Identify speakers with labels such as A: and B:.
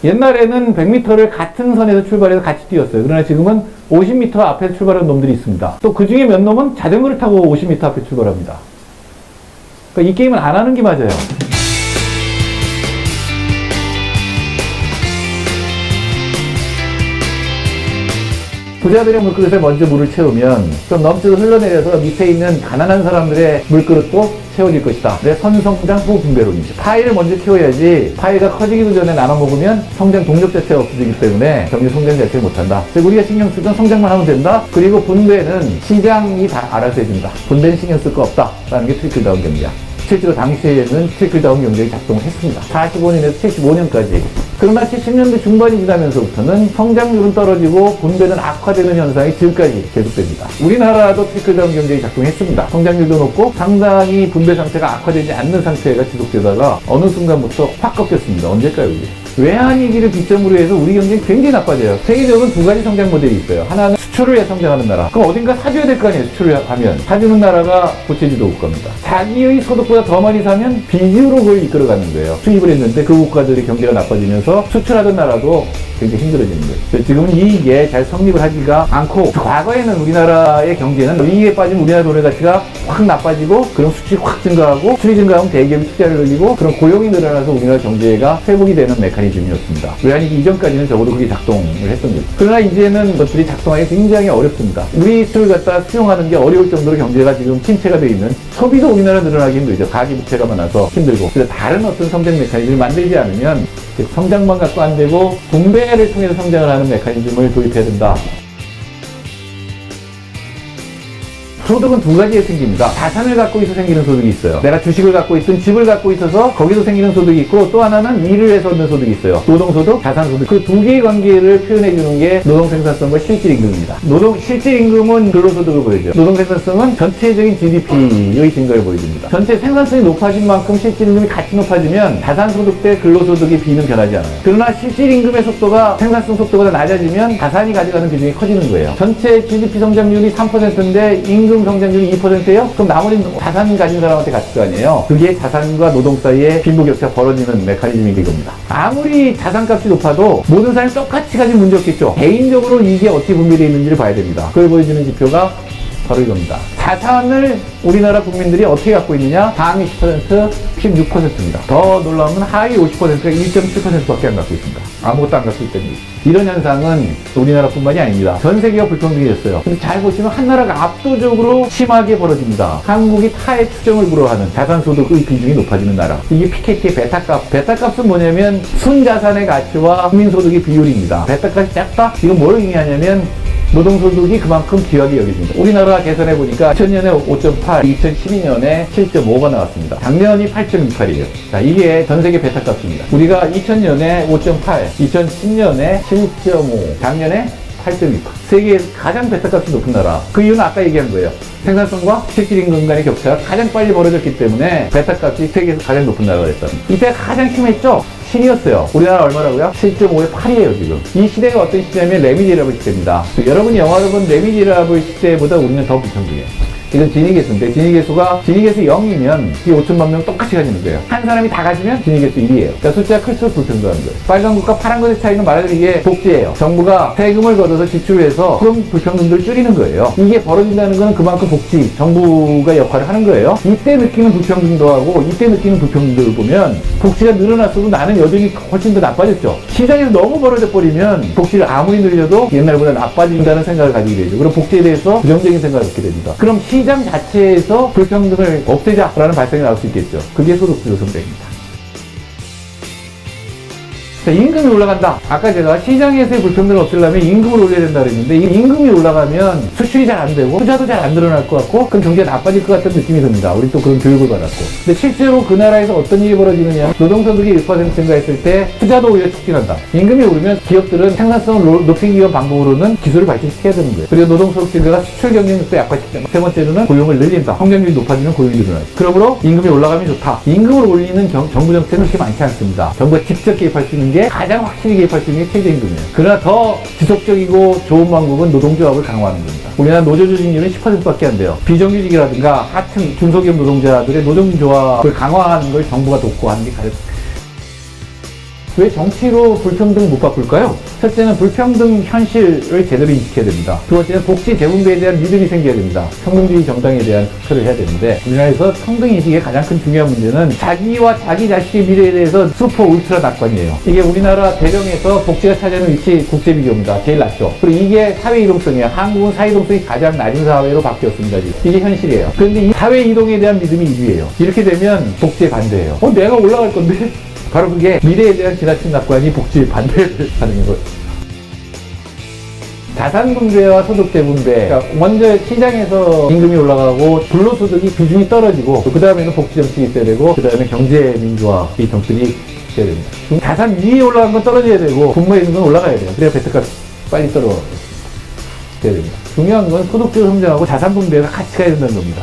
A: 옛날에는 100m를 같은 선에서 출발해서 같이 뛰었어요. 그러나 지금은 50m 앞에 출발하는 놈들이 있습니다. 또 그 중에 몇 놈은 자전거를 타고 50m 앞에 출발합니다. 그러니까 이 게임은 안 하는 게 맞아요. 부자들의 물그릇에 먼저 물을 채우면 좀 넘치고 흘러내려서 밑에 있는 가난한 사람들의 물그릇도 채워질 것이다. 내 선성장 후 분배론이죠. 파이를 먼저 키워야지 파이가 커지기도 전에 나눠 먹으면 성장 동력 자체가 없어지기 때문에 경제 성장 자체를 못한다. 그래서 우리가 신경 쓰던 성장만 하면 된다. 그리고 분배는 시장이 다 알아서 해준다. 분배는 신경 쓸 거 없다. 라는 게 트리클다운 경제야. 실제로 당시에는 트리클다운 경제가 작동을 했습니다. 45년에서 75년까지. 그러나 70년대 중반이 지나면서부터는 성장률은 떨어지고 분배는 악화되는 현상이 지금까지 계속됩니다. 우리나라도 트리클다운 경제가 작동했습니다. 성장률도 높고 상당히 분배 상태가 악화되지 않는 상태가 지속되다가 어느 순간부터 확 꺾였습니다. 언제일까요, 이게? 외환위기를 기점으로 해서 우리 경제는 굉장히 나빠져요. 세계적으로는 두 가지 성장 모델이 있어요. 하나는 수출을 해 성장하는 나라. 그럼 어딘가 사줘야 될 거 아니에요, 수출을 하면. 사주는 나라가 부채지도 국가입니다. 자기의 소득보다 더 많이 사면 빚으로 그걸 이끌어가는 거예요. 수입을 했는데 그 국가들의 경제가 나빠지면서 수출하던 나라도 굉장히 힘들어지는 거예요. 지금은 이익에 잘 성립을 하지가 않고, 과거에는 우리나라의 경제는 이익에 빠지면 우리나라 돈의 가치가 확 나빠지고, 그럼 수출이 확 증가하고, 수출이 증가하면 대기업이 투자를 늘리고, 그런 고용이 늘어나서 우리나라 경제가 회복이 되는 메커니즘이었습니다. 외환위기 이전까지는 적어도 그게 작동을 했던 거죠. 그러나 이제는 것들이 작동하기 굉장히 어렵습니다. 우리 수출을 갖다 수용하는 게 어려울 정도로 경제가 지금 침체가 되어 있는, 소비도 우리나라 늘어나기 힘들죠. 가계부채가 많아서 힘들고. 그래서 다른 어떤 성장 메커니즘을 만들지 않으면 성장만 갖고 안 되고 분배를 통해서 성장을 하는 메커니즘을 도입해야 된다. 소득은 두 가지에 생깁니다. 자산을 갖고 있어 생기는 소득이 있어요. 내가 주식을 갖고 있든 집을 갖고 있어서 거기서 생기는 소득이 있고, 또 하나는 일을 해서 얻는 소득이 있어요. 노동소득, 자산소득. 그 두 개의 관계를 표현해주는 게 노동생산성과 실질임금입니다. 실질임금은 근로소득을 보여줘요. 노동생산성은 전체적인 GDP의 증가를 보여줍니다. 전체 생산성이 높아진 만큼 실질임금이 같이 높아지면 자산소득 대 근로소득의 비는 변하지 않아요. 그러나 실질임금의 속도가 생산성 속도보다 낮아지면 자산이 가져가는 비중이 커지는 거예요. 전체 GDP 성장률이 3%인데 임금 성장률이 2%예요? 그럼 나머지는 자산 가진 사람한테 갔을 거 아니에요? 그게 자산과 노동 사이에 빈부격차가 벌어지는 메커니즘이 이겁니다. 아무리 자산값이 높아도 모든 사람이 똑같이 가지면 문제 없겠죠. 개인적으로 이게 어떻게 분배되어 있는지를 봐야 됩니다. 그걸 보여주는 지표가 바로 이겁니다. 자산을 우리나라 국민들이 어떻게 갖고 있느냐? 상위 10%, 16%입니다. 더 놀라우면 하위 50%가 1.7%밖에 안 갖고 있습니다. 아무것도 안 갖고 있다는 거죠. 이런 현상은 우리나라뿐만이 아닙니다. 전 세계가 불평등해졌어요. 근데 잘 보시면 한 나라가 압도적으로 심하게 벌어집니다. 한국이 타의 추정을 불허하는 자산소득의 비중이 높아지는 나라. 이게 PKT의 베타값. 베타값은 뭐냐면 순자산의 가치와 국민소득의 비율입니다. 베타값이 작다? 이건 뭘 의미하냐면 노동소득이 그만큼 귀하게 여겨집니다. 우리나라 계산해보니까 2000년에 5.8, 2012년에 7.5가 나왔습니다. 작년이 8.28이에요. 자, 이게 전세계 베타값입니다. 우리가 2000년에 5.8, 2010년에 7.5, 작년에 8.28. 세계에서 가장 베타값이 높은 나라. 그 이유는 아까 얘기한 거예요. 생산성과 실질임금 간의 격차가 가장 빨리 벌어졌기 때문에 베타값이 세계에서 가장 높은 나라가 됐습니다. 이때가 가장 심했죠? 신이었어요. 우리나라 얼마라고요? 7.5에 8이에요, 지금. 이 시대가 어떤 시대냐면 레미제라블 시대입니다. 여러분이 영화를 본 레미제라블 시대보다 우리는 더 불평등해요. 이건 지니계수인데, 지니계수 0이면 이 5천만 명 똑같이 가지는 거예요. 한 사람이 다 가지면 지니계수 1이에요. 그러니까 숫자가 클수록 불평등한 거예요. 빨간 것과 파란 것의 차이는 말하자면 이게 복지예요. 정부가 세금을 걷어서 지출을 해서 그런 불평등들을 줄이는 거예요. 이게 벌어진다는 거는 그만큼 복지, 정부가 역할을 하는 거예요. 이때 느끼는 불평등도 하고 이때 느끼는 불평등들을 보면 복지가 늘어났어도 나는 여전히 훨씬 더 나빠졌죠. 시장에서 너무 벌어져 버리면 복지를 아무리 늘려도 옛날보다 나빠진다는 생각을 가지게 되죠. 그럼 복지에 대해서 부정적인 생각을 갖게 됩니다. 그럼 시장 자체에서 불평등을 없애자라는 발상이 나올 수 있겠죠. 그게 소득주도 성장입니다. 자, 임금이 올라간다. 아까 제가 시장에서의 불평등을 없애려면 임금을 올려야 된다 그랬는데, 이 임금이 올라가면 수출이 잘 안 되고 투자도 잘 안 늘어날 것 같고 그럼 경기가 나빠질 것 같은 느낌이 듭니다. 우리 또 그런 교육을 받았고. 근데 실제로 그 나라에서 어떤 일이 벌어지느냐, 노동소득이 1% 증가했을 때 투자도 오히려 촉진한다. 임금이 오르면 기업들은 생산성을 높이기 위한 방법으로는 기술을 발전시켜야 되는 거예요. 그리고 노동소득 증가가 수출 경쟁력도 약화시킨다. 세 번째로는 고용을 늘린다. 성장률이 높아지면 고용이 늘어나죠. 그러므로 임금이 올라가면 좋다. 임금을 올리는 정부 정책은 그렇게 많지 않습니다. 정부가 직접 개입할 수 있는 게 가장 확실히 개입할 수 있는 게 최저임금이에요. 그러나 더 지속적이고 좋은 방법은 노동조합을 강화하는 겁니다. 우리나라 노조조직률은 10%밖에 안 돼요. 비정규직이라든가 하층, 중소기업 노동자들의 노동조합을 강화하는 걸 정부가 돕고 하는 게 가장 왜 정치로 불평등 못 바꿀까요? 첫째는 불평등 현실을 제대로 인식해야 됩니다. 두 번째는 복지 재분배에 대한 믿음이 생겨야 됩니다. 평등주의 정당에 대한 투표를 해야 되는데, 우리나라에서 평등인식의 가장 큰 중요한 문제는 자기와 자기 자식의 미래에 대해서 슈퍼 울트라 낙관이에요. 이게 우리나라 대령에서 복지가 차지하는 위치 국제비교입니다. 제일 낮죠. 그리고 이게 사회이동성이에요. 한국은 사회이동성이 가장 낮은 사회로 바뀌었습니다. 지금. 이게 현실이에요. 그런데 이 사회이동에 대한 믿음이 1위예요. 이렇게 되면 복지에 반대해요. 내가 올라갈 건데? 바로 그게 미래에 대한 지나친 낙관이 복지에 반대를 하는 거예요. 자산 분배와 소득 재분배. 그러니까 먼저 시장에서 임금이 올라가고 불로소득이 비중이 떨어지고, 그 다음에는 복지 정책이 있어야 되고, 그 다음에 경제 민주화 이 정책이 있어야 됩니다. 자산 위에 올라간 건 떨어져야 되고, 분모에 있는 건 올라가야 돼요. 그래야 베트값 빨리 떨어져야 됩니다. 중요한 건 소득주도 성장하고 자산 분배가 같이 가야 된다는 겁니다.